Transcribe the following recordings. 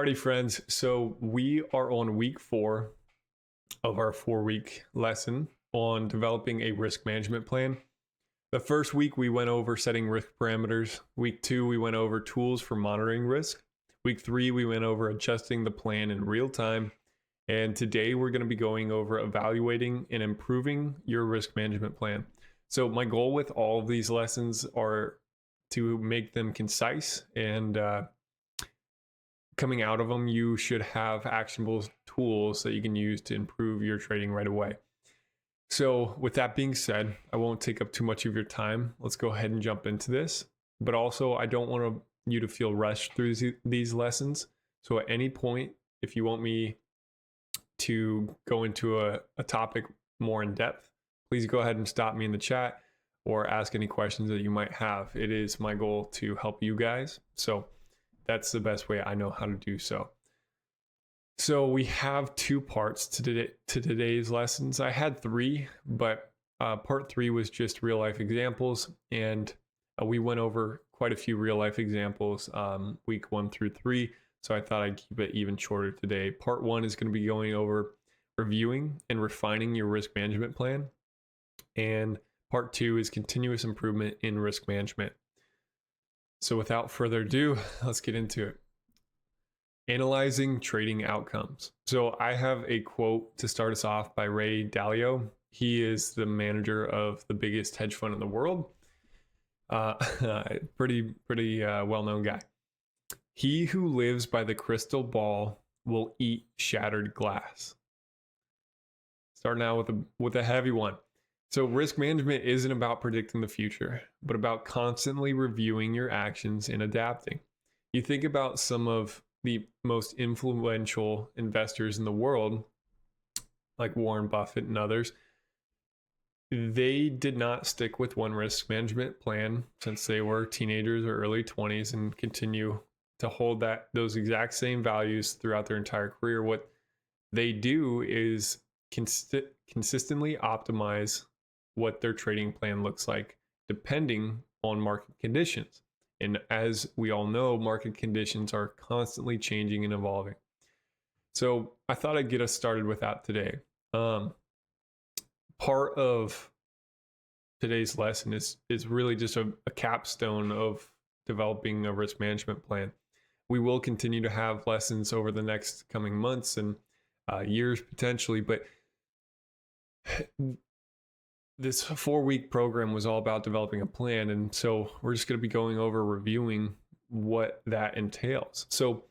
Alrighty, friends. So we are on week 4 of our 4-week lesson on developing a risk management plan. The first week we went over setting risk parameters. Week 2 we went over tools for monitoring risk. Week 3 we went over adjusting the plan in real time. And today we're going to be going over evaluating and improving your risk management plan. So my goal with all of these lessons are to make them concise, and coming out of them, you should have actionable tools that you can use to improve your trading right away. So with that being said, I won't take up too much of your time. Let's go ahead and jump into this. But also, I don't want you to feel rushed through these lessons. So at any point, if you want me to go into a topic more in depth, please go ahead and stop me in the chat or ask any questions that you might have. It is my goal to help you guys. So that's the best way I know how to do so. So we have 2 parts to today's lessons. I had 3, but part 3 was just real life examples. And we went over quite a few real life examples week 1 through 3. So I thought I'd keep it even shorter today. Part 1 is going to be going over reviewing and refining your risk management plan. And part 2 is continuous improvement in risk management. So without further ado, let's get into it. Analyzing trading outcomes. So I have a quote to start us off by Ray Dalio. He is the manager of the biggest hedge fund in the world. Pretty well-known guy. He who lives by the crystal ball will eat shattered glass. Starting out with a heavy one. So risk management isn't about predicting the future, but about constantly reviewing your actions and adapting. You think about some of the most influential investors in the world, like Warren Buffett and others. They did not stick with one risk management plan since they were teenagers or early 20s and continue to hold those exact same values throughout their entire career. What they do is consistently optimize what their trading plan looks like depending on market conditions. And as we all know, market conditions are constantly changing and evolving. So I thought I'd get us started with that today. Part of today's lesson is really just a capstone of developing a risk management plan. We will continue to have lessons over the next coming months and years potentially, but this 4-week program was all about developing a plan. And so we're just going to be going over reviewing what that entails. So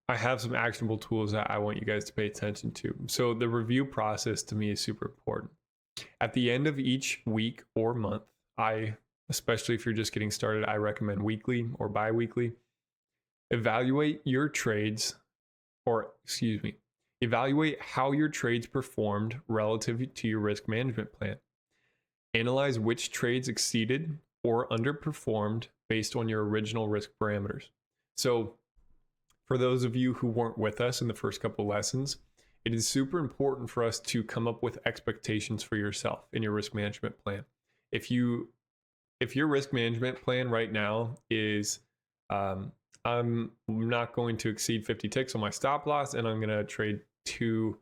I have some actionable tools that I want you guys to pay attention to. So the review process to me is super important. At the end of each week or month, especially if you're just getting started, I recommend weekly or bi-weekly. Evaluate how your trades performed relative to your risk management plan. Analyze which trades exceeded or underperformed based on your original risk parameters. So for those of you who weren't with us in the first couple lessons, it is super important for us to come up with expectations for yourself in your risk management plan. If your risk management plan right now is I'm not going to exceed 50 ticks on my stop loss, and I'm going to trade 2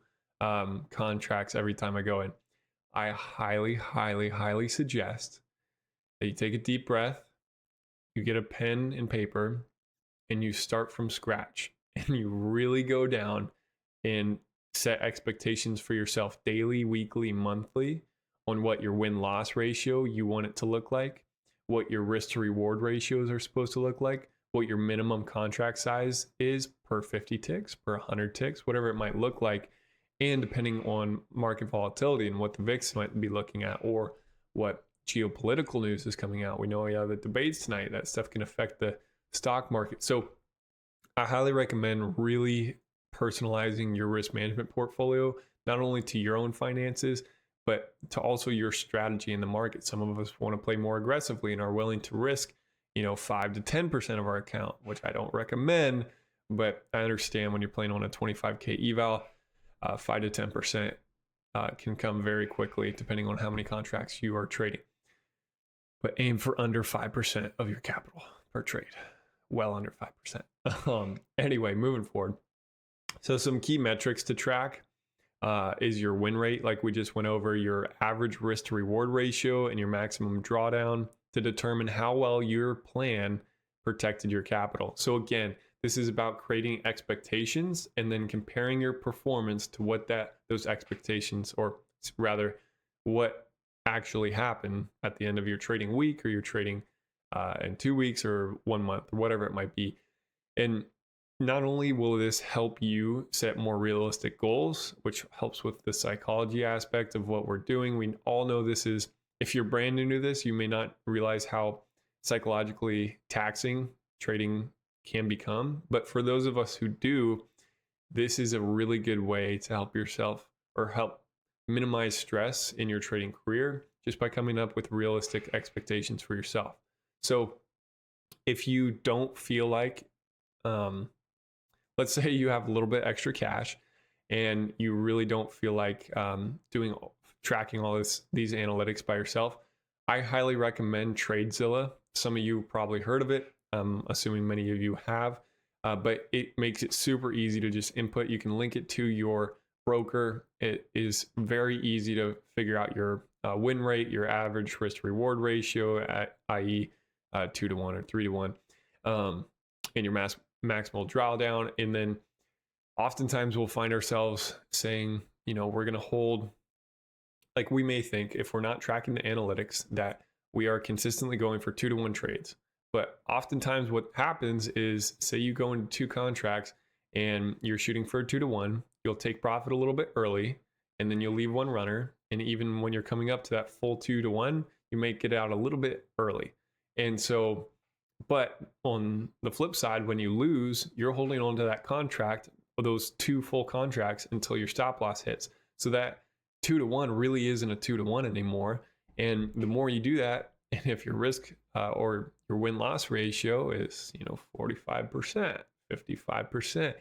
contracts every time I go in, I highly suggest that you take a deep breath, you get a pen and paper, and you start from scratch, and you really go down and set expectations for yourself daily, weekly, monthly on what your win-loss ratio you want it to look like, what your risk to reward ratios are supposed to look like, what your minimum contract size is per 50 ticks, per 100 ticks, whatever it might look like. And depending on market volatility and what the VIX might be looking at or what geopolitical news is coming out. We know we have the debates tonight. That stuff can affect the stock market. So I highly recommend really personalizing your risk management portfolio, not only to your own finances, but to also your strategy in the market. Some of us want to play more aggressively and are willing to risk 5 to 10% of our account, which I don't recommend, but I understand when you're playing on a 25K eval, 5 to 10% can come very quickly depending on how many contracts you are trading. But aim for under 5% of your capital per trade. well under 5%. Anyway, moving forward. So some key metrics to track is your win rate, like we just went over, your average risk to reward ratio, and your maximum drawdown to determine how well your plan protected your capital. So again, this is about creating expectations and then comparing your performance to what those expectations, or rather what actually happened at the end of your trading week, or your trading in 2 weeks or 1 month, or whatever it might be. And not only will this help you set more realistic goals, which helps with the psychology aspect of what we're doing. We all know this is, if you're brand new to this, you may not realize how psychologically taxing trading can become. But for those of us who do, this is a really good way to help yourself, or help minimize stress in your trading career, just by coming up with realistic expectations for yourself. So if you don't feel like, let's say you have a little bit extra cash and you really don't feel like tracking all these analytics by yourself, I highly recommend TradeZilla. Some of you probably heard of it. Assuming many of you have, but it makes it super easy to just input. You can link it to your broker. It is very easy to figure out your win rate, your average risk to reward ratio, i.e. 2 to 1 or 3 to 1, and your maximal drawdown. And then oftentimes we'll find ourselves saying, we're going to hold, like we may think, if we're not tracking the analytics, that we are consistently going for 2 to 1 trades. But oftentimes what happens is, say you go into 2 contracts and you're shooting for a 2 to 1, you'll take profit a little bit early, and then you'll leave one runner. And even when you're coming up to that full 2 to 1, you may get out a little bit early. And so, but on the flip side, when you lose, you're holding on to that contract, or those 2 full contracts, until your stop loss hits. So that 2 to 1 really isn't a 2 to 1 anymore. And the more you do that, and if your risk or your win-loss ratio is 45%, 55%,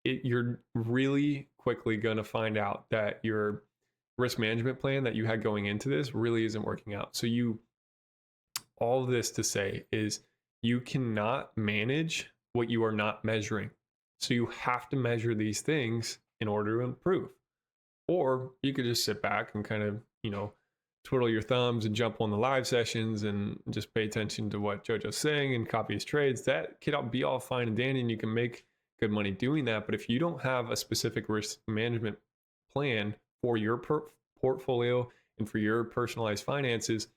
you're really quickly going to find out that your risk management plan that you had going into this really isn't working out. So all of this to say is, you cannot manage what you are not measuring. So you have to measure these things in order to improve. Or you could just sit back and kind of, twiddle your thumbs and jump on the live sessions and just pay attention to what Jojo's saying and copy his trades. That could be all fine and dandy, and you can make good money doing that. But if you don't have a specific risk management plan for your portfolio and for your personalized finances,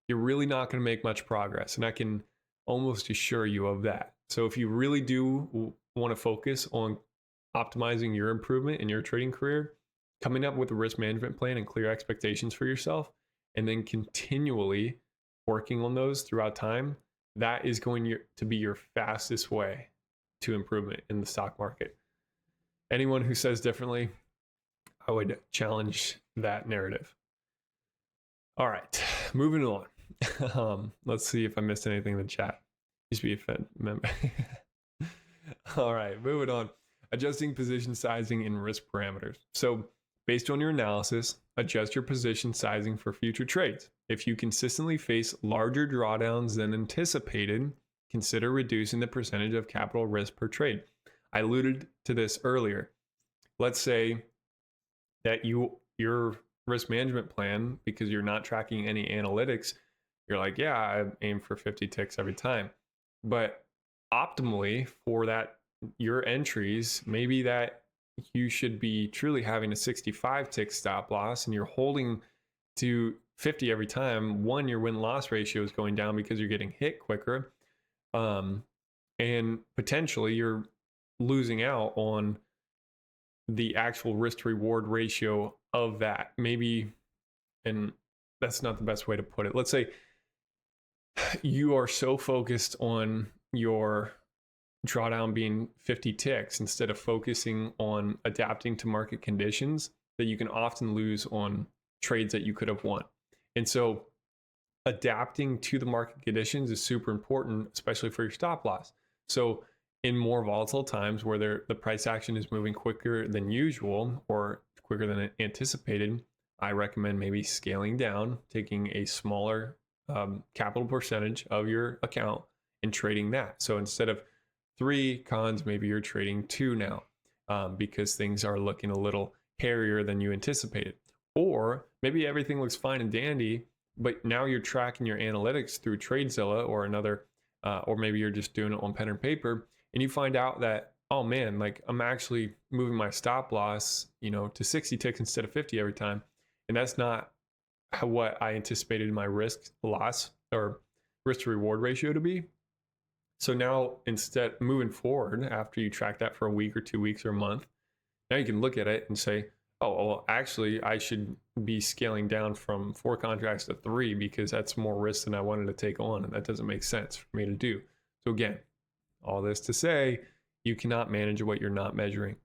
you're really not going to make much progress. And I can almost assure you of that. So if you really do want to focus on optimizing your improvement in your trading career, coming up with a risk management plan and clear expectations for yourself, and then continually working on those throughout time, that is going to be your fastest way to improvement in the stock market. Anyone who says differently, I would challenge that narrative. All right, moving on. Let's see if I missed anything in the chat. Used to be a Fed member. All right, moving on. Adjusting position sizing and risk parameters. So based on your analysis, adjust your position sizing for future trades. If you consistently face larger drawdowns than anticipated, consider reducing the percentage of capital risk per trade. I alluded to this earlier. Let's say that your risk management plan, because you're not tracking any analytics, you're like, yeah, I aim for 50 ticks every time. But optimally for your entries, maybe that you should be truly having a 65 tick stop loss, and you're holding to 50 every time. One, your win-loss ratio is going down because you're getting hit quicker. And potentially you're losing out on the actual risk to reward ratio of that. Maybe, and that's not the best way to put it. Let's say you are so focused on your drawdown being 50 ticks instead of focusing on adapting to market conditions, that you can often lose on trades that you could have won. And so adapting to the market conditions is super important, especially for your stop loss. So in more volatile times where the price action is moving quicker than usual or quicker than anticipated, I recommend maybe scaling down, taking a smaller capital percentage of your account and trading that. So instead of 3 cons, maybe you're trading 2 now, because things are looking a little hairier than you anticipated. Or maybe everything looks fine and dandy, but now you're tracking your analytics through TradeZilla or another, or maybe you're just doing it on pen and paper, and you find out that, oh man, like I'm actually moving my stop loss, to 60 ticks instead of 50 every time. And that's not what I anticipated my risk loss or risk to reward ratio to be. So now instead, moving forward, after you track that for a week or 2 weeks or a month, now you can look at it and say, oh, well, actually, I should be scaling down from 4 contracts to 3 because that's more risk than I wanted to take on. And that doesn't make sense for me to do. So again, all this to say, you cannot manage what you're not measuring.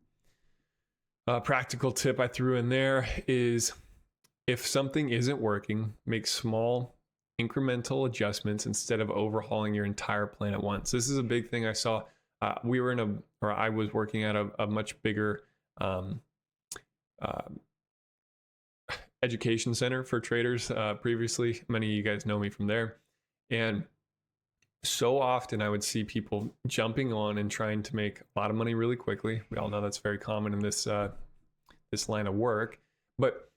A practical tip I threw in there is, if something isn't working, make small incremental adjustments instead of overhauling your entire plan at once. This is a big thing I saw. I was working at a much bigger education center for traders previously. Many of you guys know me from there. And so often I would see people jumping on and trying to make a lot of money really quickly. We all know that's very common in this line of work. But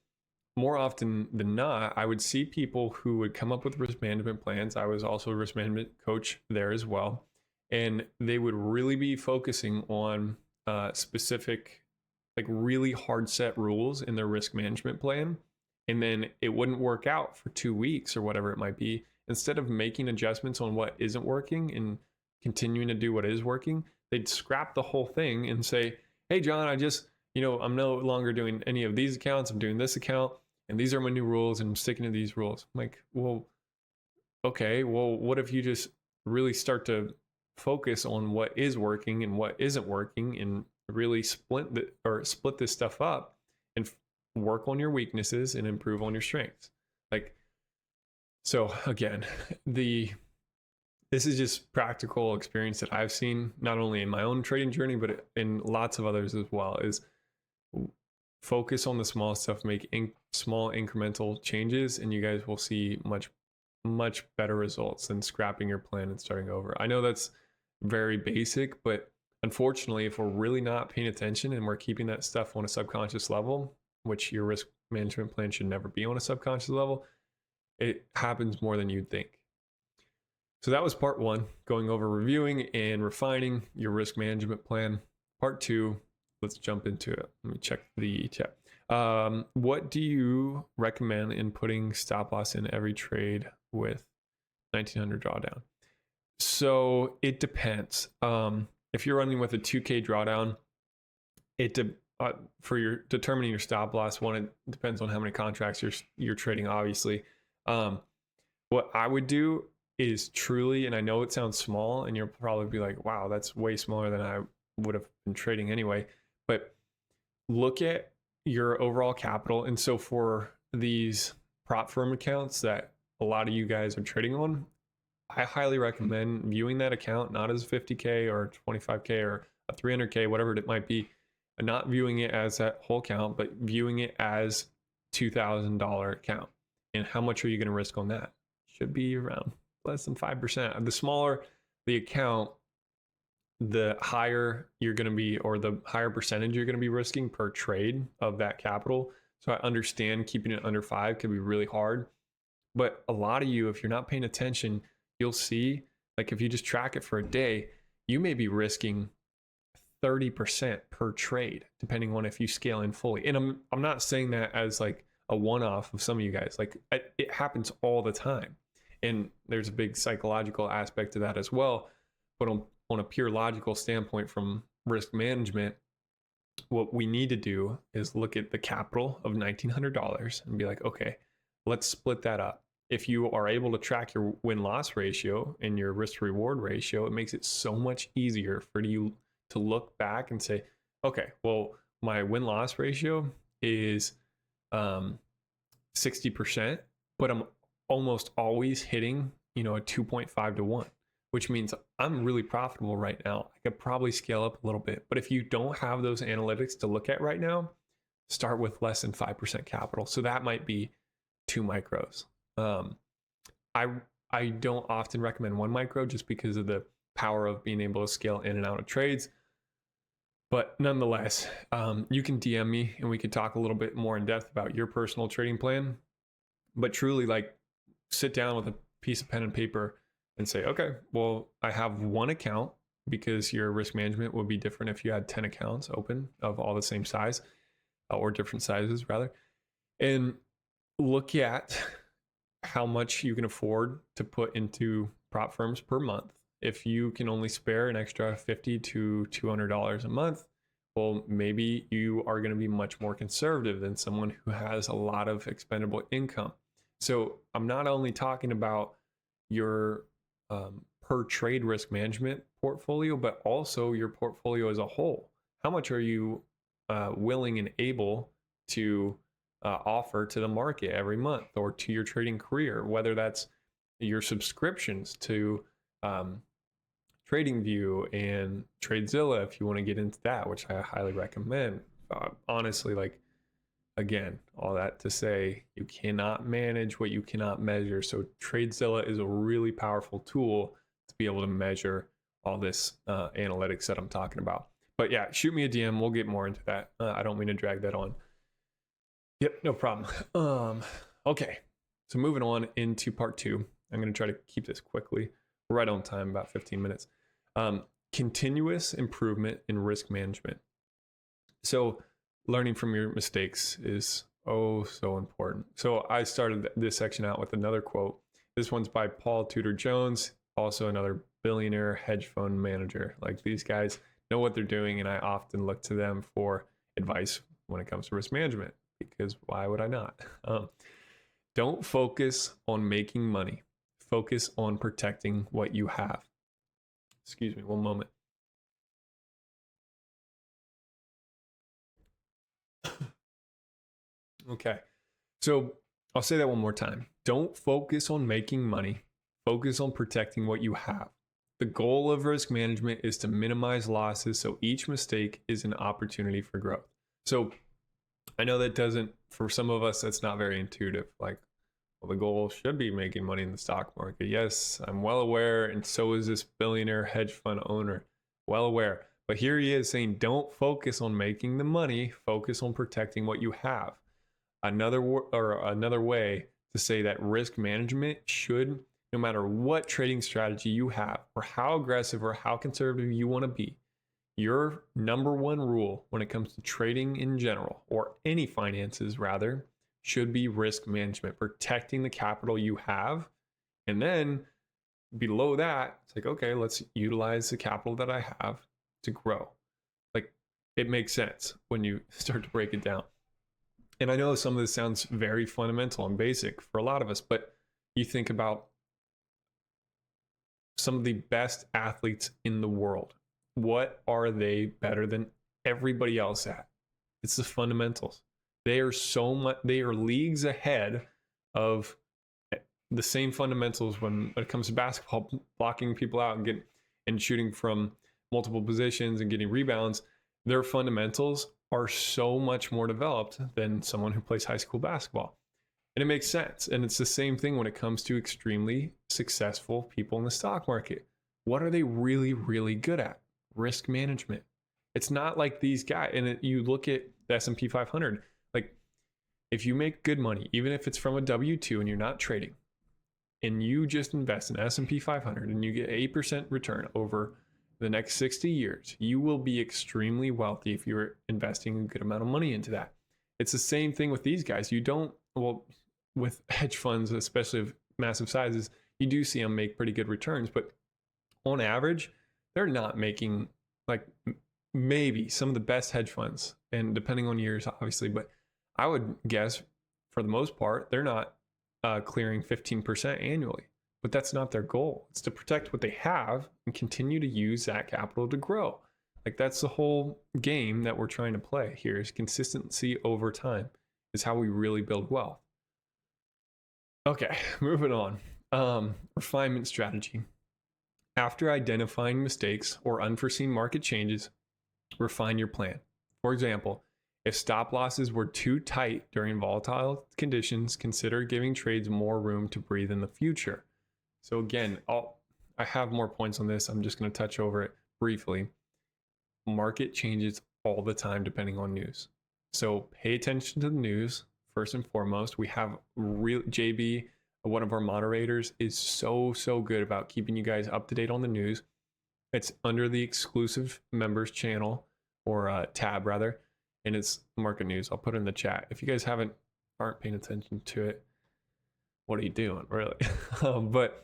more often than not, I would see people who would come up with risk management plans. I was also a risk management coach there as well. And they would really be focusing on specific, like really hard set rules in their risk management plan. And then it wouldn't work out for 2 weeks or whatever it might be. Instead of making adjustments on what isn't working and continuing to do what is working, they'd scrap the whole thing and say, hey, John, I'm no longer doing any of these accounts. I'm doing this account. And these are my new rules and I'm sticking to these rules. I'm like, well, okay, well, what if you just really start to focus on what is working and what isn't working and really split this stuff up and work on your weaknesses and improve on your strengths? So again, this is just practical experience that I've seen, not only in my own trading journey, but in lots of others as well, is focus on the small stuff, make small incremental changes, and you guys will see much, much better results than scrapping your plan and starting over. I know that's very basic, but unfortunately, if we're really not paying attention and we're keeping that stuff on a subconscious level, which your risk management plan should never be on a subconscious level, it happens more than you'd think. So that was part 1, going over reviewing and refining your risk management plan. Part 2, let's jump into it. Let me check the chat. What do you recommend in putting stop loss in every trade with 1900 drawdown? So it depends. If you're running with a 2K drawdown, for your determining your stop loss, it depends on how many contracts you're trading, obviously. What I would do is truly, and I know it sounds small and you'll probably be like, wow, that's way smaller than I would have been trading anyway, but look at your overall capital. And so for these prop firm accounts that a lot of you guys are trading on, I highly recommend viewing that account not as 50K or 25K or a 300K, whatever it might be, and not viewing it as that whole account, but viewing it as $2,000 account. And how much are you going to risk on that? Should be around less than 5%. The smaller the account, the higher you're going to be, or the higher percentage you're going to be risking per trade of that capital. So I understand keeping it under 5 can be really hard. But a lot of you, if you're not paying attention, you'll see, like if you just track it for a day, you may be risking 30% per trade, depending on if you scale in fully. And I'm not saying that as like a one-off of some of you guys. Like it happens all the time. And there's a big psychological aspect to that as well. But on a pure logical standpoint from risk management, what we need to do is look at the capital of $1,900 and be like, okay, let's split that up. If you are able to track your win-loss ratio and your risk-reward ratio, it makes it so much easier for you to look back and say, okay, well, my win-loss ratio is 60%, but I'm almost always hitting, a 2.5 to 1, which means I'm really profitable right now. I could probably scale up a little bit, but if you don't have those analytics to look at right now, start with less than 5% capital. So that might be 2 micros. I I don't often recommend one micro just because of the power of being able to scale in and out of trades. But nonetheless, you can DM me and we could talk a little bit more in depth about your personal trading plan. But truly, like, sit down with a piece of pen and paper and say, okay, well, I have one account, because your risk management would be different if you had 10 accounts open of all the same size, or different sizes rather. And look at how much you can afford to put into prop firms per month. If you can only spare an extra $50 to $200 a month, well, maybe you are going to be much more conservative than someone who has a lot of expendable income. So I'm not only talking about your per trade risk management portfolio, but also your portfolio as a whole. How much are you willing and able to offer to the market every month, or to your trading career, whether that's your subscriptions to TradingView and TradeZilla, if you want to get into that, which I highly recommend. Honestly, like, again, all that to say, you cannot manage what you cannot measure. So TradeZilla is a really powerful tool to be able to measure all this analytics that I'm talking about. But yeah, shoot me a DM. We'll get more into that. I don't mean to drag that on. Yep, no problem. Okay, so moving on into part 2. I'm going to try to keep this quickly. We're right on time, about 15 minutes. Continuous improvement in risk management. So learning from your mistakes is so important. So I started this section out with another quote. This one's by Paul Tudor Jones, also another billionaire hedge fund manager. Like, these guys know what they're doing, and I often look to them for advice when it comes to risk management, because why would I not? Don't focus on making money. Focus on protecting what you have. Excuse me, one moment. Okay, so I'll say that one more time. Don't focus on making money. Focus on protecting what you have. The goal of risk management is to minimize losses, so each mistake is an opportunity for growth. So I know that doesn't, for some of us, that's not very intuitive. Like, well, the goal should be making money in the stock market. Yes, I'm well aware, and so is this billionaire hedge fund owner. Well aware. But here he is saying, don't focus on making the money, focus on protecting what you have. Another way to say that risk management should, no matter what trading strategy you have, or how aggressive or how conservative you want to be, your number one rule when it comes to trading in general, or any finances rather, should be risk management, protecting the capital you have. And then below that, it's like, okay, let's utilize the capital that I have to grow. Like, it makes sense when you start to break it down. And I know some of this sounds very fundamental and basic for a lot of us, but you think about some of the best athletes in the world. What are they better than everybody else at? It's the fundamentals. They are leagues ahead of the same fundamentals when it comes to basketball, blocking people out and shooting from multiple positions and getting rebounds. Their fundamentals are so much more developed than someone who plays high school basketball. And it makes sense. And it's the same thing when it comes to extremely successful people in the stock market. What are they really, really good at? Risk management. It's not like these guys, and you look at the S&P 500, like, if you make good money, even if it's from a W-2 and you're not trading, and you just invest in S&P 500 and you get 8% return over the next 60 years, you will be extremely wealthy if you're investing a good amount of money into that. It's the same thing with these guys. With hedge funds, especially of massive sizes, you do see them make pretty good returns, but on average, they're not making, like, maybe some of the best hedge funds, and depending on years, obviously, but I would guess for the most part, they're not clearing 15% annually. But that's not their goal. It's to protect what they have and continue to use that capital to grow. Like, that's the whole game that we're trying to play here, is consistency over time is how we really build wealth. Okay, moving on. Refinement strategy. After identifying mistakes or unforeseen market changes, refine your plan. For example, if stop losses were too tight during volatile conditions, consider giving trades more room to breathe in the future. So again, I have more points on this. I'm just going to touch over it briefly. Market changes all the time depending on news. So pay attention to the news first and foremost. We have real JB, one of our moderators, is so good about keeping you guys up to date on the news. It's under the exclusive members channel, or tab rather, and it's market news. I'll put it in the chat. If you guys aren't paying attention to it, what are you doing, really? But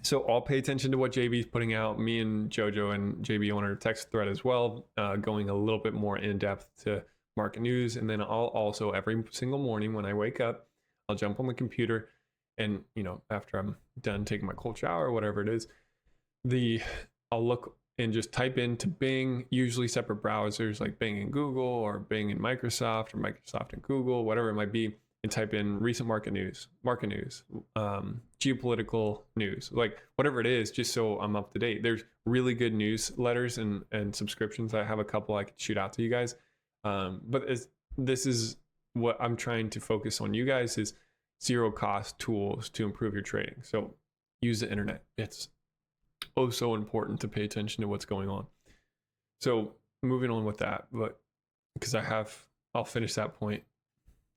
so I'll pay attention to what JB is putting out. Me and Jojo and JB on our text thread as well, going a little bit more in depth to market news. And then I'll also, every single morning when I wake up, I'll jump on the computer, and after I'm done taking my cold shower or whatever it is, I'll look and just type into Bing, usually separate browsers like Bing and Google, or Bing and Microsoft, or Microsoft and Google, whatever it might be, and type in recent market news, geopolitical news, like whatever it is, just so I'm up to date. There's really good newsletters and subscriptions. I have a couple I could shoot out to you guys. But this is what I'm trying to focus on you guys, is zero cost tools to improve your trading. So use the internet. It's so important to pay attention to what's going on. So moving on with that, but because I'll finish that point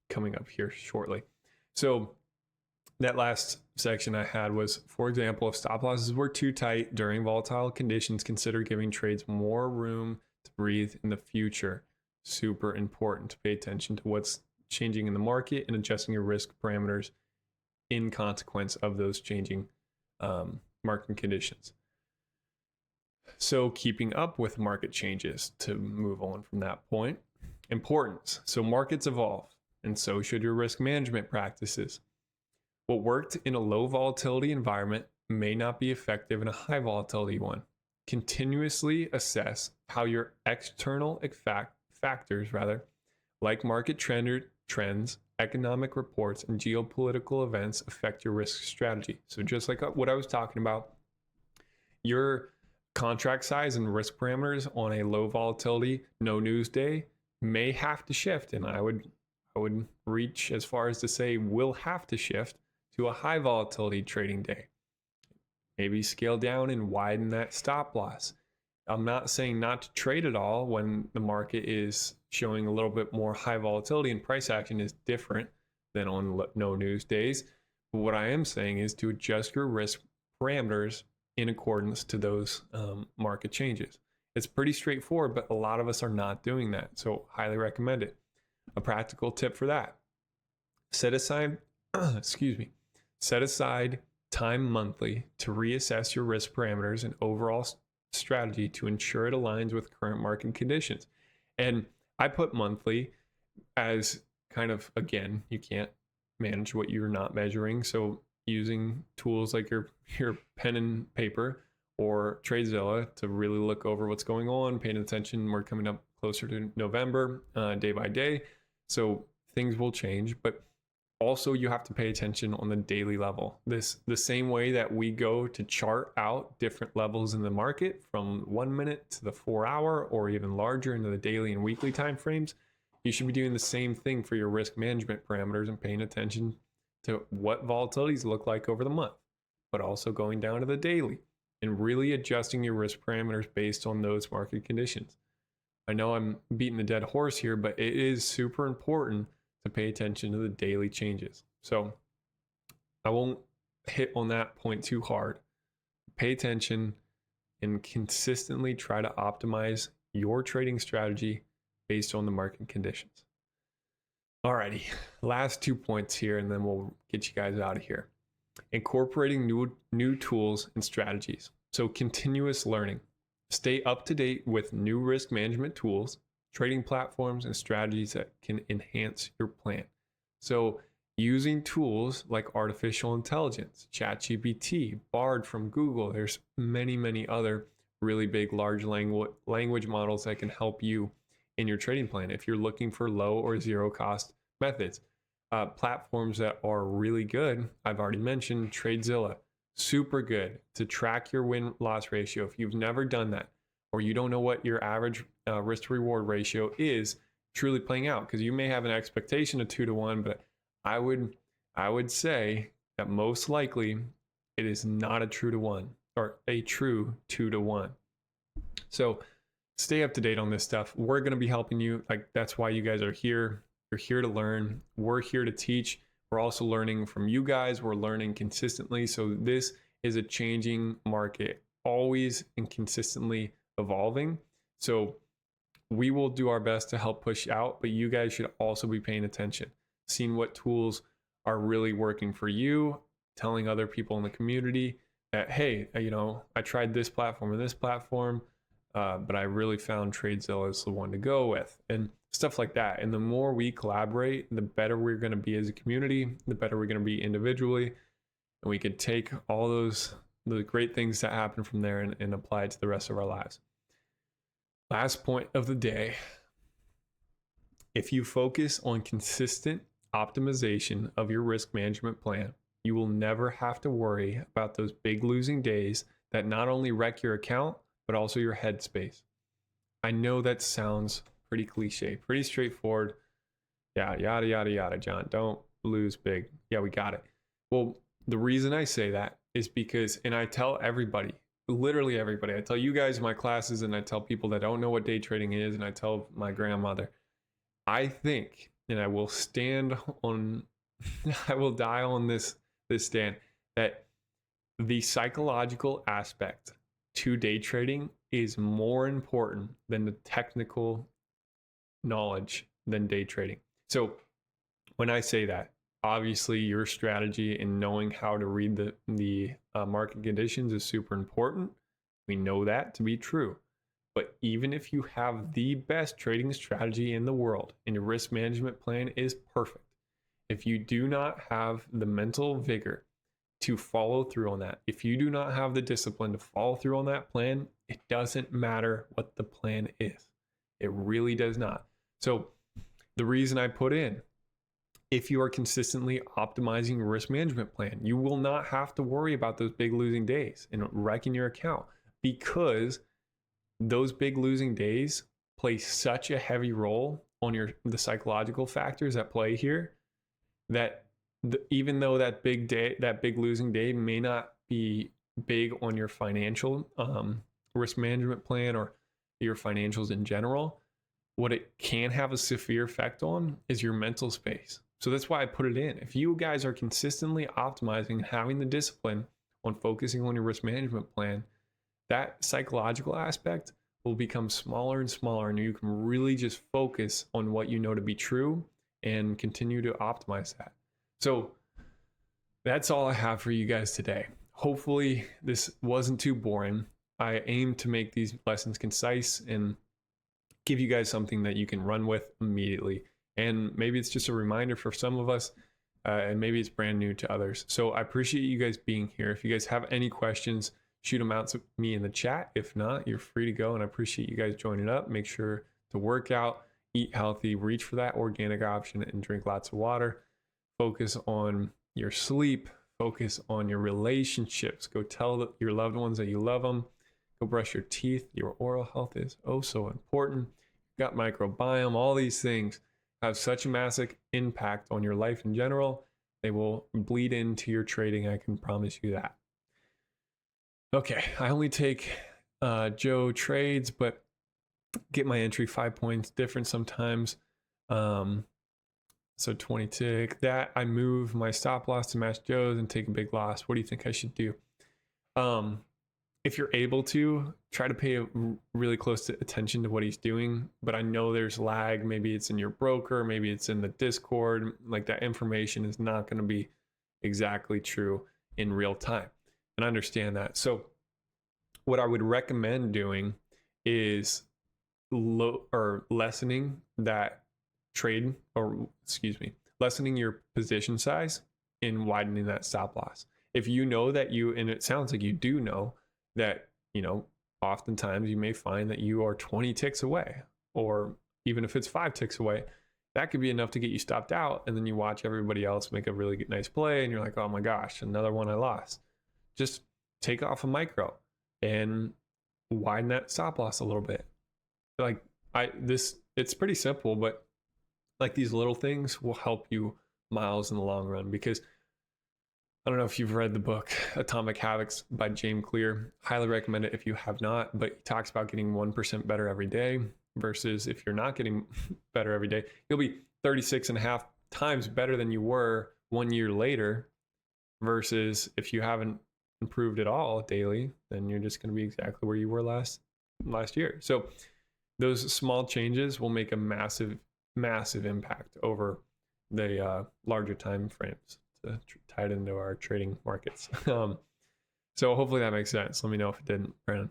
coming up here shortly. So that last section I had was, for example, if stop losses were too tight during volatile conditions, consider giving trades more room to breathe in the future. Super important to pay attention to what's changing in the market and adjusting your risk parameters in consequence of those changing market conditions. So keeping up with market changes, to move on from that point. Importance. So markets evolve, and so should your risk management practices. What worked in a low volatility environment may not be effective in a high volatility one. Continuously assess how your external factors, like market trends, economic reports, and geopolitical events affect your risk strategy. So just like what I was talking about, your contract size and risk parameters on a low volatility, no news day may have to shift, and I would reach as far as to say will have to shift to a high volatility trading day. Maybe scale down and widen that stop loss. I'm not saying not to trade at all when the market is showing a little bit more high volatility and price action is different than on no news days. But what I am saying is to adjust your risk parameters in accordance to those market changes. It's pretty straightforward, but a lot of us are not doing that. So highly recommend it. A practical tip for that: set aside, set aside time monthly to reassess your risk parameters and overall strategy to ensure it aligns with current market conditions. And I put monthly as kind of, again, you can't manage what you're not measuring. So using tools like your pen and paper or TradeZilla to really look over what's going on, paying attention. We're coming up closer to November, day by day. So things will change, but also you have to pay attention on the daily level. The same way that we go to chart out different levels in the market from 1 minute to the 4 hour or even larger into the daily and weekly timeframes, you should be doing the same thing for your risk management parameters and paying attention to what volatilities look like over the month, but also going down to the daily and really adjusting your risk parameters based on those market conditions. I know I'm beating the dead horse here, but it is super important to pay attention to the daily changes. So I won't hit on that point too hard. Pay attention and consistently try to optimize your trading strategy based on the market conditions. Alrighty, last 2 points here, and then we'll get you guys out of here. Incorporating new tools and strategies. So continuous learning. Stay up to date with new risk management tools, trading platforms, and strategies that can enhance your plan. So using tools like artificial intelligence, ChatGPT, Bard from Google, there's many other really big large language models that can help you in your trading plan if you're looking for low or zero cost methods. Platforms that are really good, I've already mentioned TradeZilla, super good to track your win-loss ratio. If you've never done that, or you don't know what your average risk to reward ratio is truly playing out, because you may have an expectation of 2 to 1, but I would say that most likely It is not a true to one or a true 2 to 1. So stay up to date on this stuff. We're going to be helping you. Like, that's why you guys are here. You're here to learn. We're here to teach. We're also learning from you guys. We're learning consistently. So this is a changing market, always and consistently evolving. So we will do our best to help push out, but you guys should also be paying attention, seeing what tools are really working for you, telling other people in the community that, hey, I tried this platform or this platform, but I really found TradeZilla is the one to go with, and stuff like that. And the more we collaborate, the better we're going to be as a community, the better we're going to be individually, and we could take all the great things that happen from there and apply it to the rest of our lives. Last point of the day: if you focus on consistent optimization of your risk management plan, you will never have to worry about those big losing days that not only wreck your account, but also your headspace. I know that sounds pretty cliche, pretty straightforward. Yeah, yada, yada, yada, John. Don't lose big. Yeah, we got it. Well, the reason I say that is because, and I tell everybody, literally everybody, I tell you guys in my classes, and I tell people that don't know what day trading is, and I tell my grandmother, I think, and I will stand on, I will die on this stand, that the psychological aspect to day trading is more important than the technical knowledge than day trading. So when I say that, obviously your strategy in knowing how to read the market conditions is super important. We know that to be true. But even if you have the best trading strategy in the world and your risk management plan is perfect, if you do not have the mental vigor to follow through on that, if you do not have the discipline to follow through on that plan, it doesn't matter what the plan is. It really does not. So the reason I put in, if you are consistently optimizing your risk management plan, you will not have to worry about those big losing days and wrecking your account, because those big losing days play such a heavy role on the psychological factors at play here, that even though that big losing day may not be big on your financial risk management plan or your financials in general, what it can have a severe effect on is your mental space. So that's why I put it in. If you guys are consistently optimizing, having the discipline on focusing on your risk management plan, that psychological aspect will become smaller and smaller, and you can really just focus on what you know to be true and continue to optimize that. So that's all I have for you guys today. Hopefully this wasn't too boring. I aim to make these lessons concise and give you guys something that you can run with immediately. And maybe it's just a reminder for some of us, and maybe it's brand new to others. So I appreciate you guys being here. If you guys have any questions, shoot them out to me in the chat. If not, you're free to go. And I appreciate you guys joining up. Make sure to work out, eat healthy, reach for that organic option, and drink lots of water. Focus on your sleep. Focus on your relationships. Go tell your loved ones that you love them. Go brush your teeth. Your oral health is oh so important. Gut microbiome, all these things have such a massive impact on your life in general. They will bleed into your trading. I can promise you that. Okay, I only take Joe trades, but get my entry 5 points different sometimes. So 20 tick. That I move my stop loss to match Joe's and take a big loss. What do you think I should do? If you're able to, try to pay really close attention to what he's doing. But I know there's lag. Maybe it's in your broker. Maybe it's in the Discord. Like, that information is not going to be exactly true in real time. And I understand that. So what I would recommend doing is lessening that trade, or lessening your position size and widening that stop loss. If you know that and it sounds like you do know that, oftentimes you may find that you are 20 ticks away, or even if it's 5 ticks away, that could be enough to get you stopped out. And then you watch everybody else make a really nice play and you're like, oh my gosh, another one I lost. Just take off a micro and widen that stop loss a little bit. It's pretty simple, but like, these little things will help you miles in the long run, because I don't know if you've read the book Atomic Habits by James Clear. Highly recommend it if you have not, but he talks about getting 1% better every day versus if you're not getting better every day, you'll be 36 and a half times better than you were 1 year later versus if you haven't improved at all daily, then you're just going to be exactly where you were last year. So those small changes will make a massive impact over the larger time frames to tie it into our trading markets. So hopefully that makes sense. Let me know if it didn't, Brandon.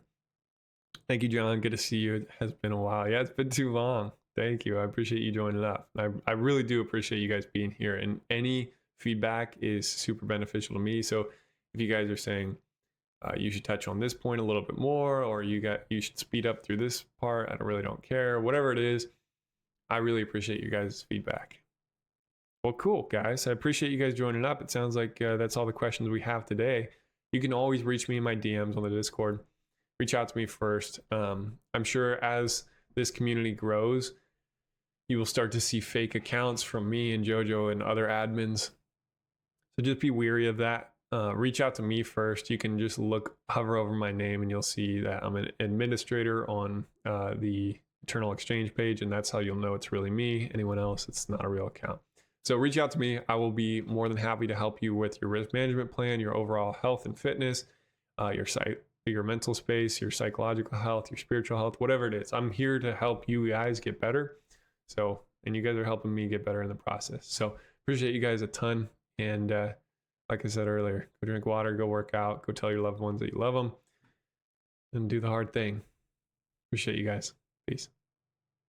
Thank you, John. Good to see you. It has been a while. Yeah, it's been too long. Thank you. I appreciate you joining up. I really do appreciate you guys being here. And any feedback is super beneficial to me. So if you guys are saying you should touch on this point a little bit more, or you should speed up through this part, I really don't care. Whatever it is, I really appreciate you guys' feedback. Well, cool, guys. I appreciate you guys joining up. It sounds like that's all the questions we have today. You can always reach me in my DMs on the Discord. Reach out to me first. I'm sure as this community grows, you will start to see fake accounts from me and Jojo and other admins. So just be wary of that. Reach out to me first. You can just hover over my name and you'll see that I'm an administrator on the Eternal Exchange page, and that's how you'll know it's really me. Anyone else, it's not a real account. So reach out to me. I will be more than happy to help you with your risk management plan, your overall health and fitness, your mental space, your psychological health, your spiritual health, whatever it is. I'm here to help you guys get better. So, and you guys are helping me get better in the process. So appreciate you guys a ton. And like I said earlier, go drink water, go work out, go tell your loved ones that you love them, and do the hard thing. Appreciate you guys. Peace.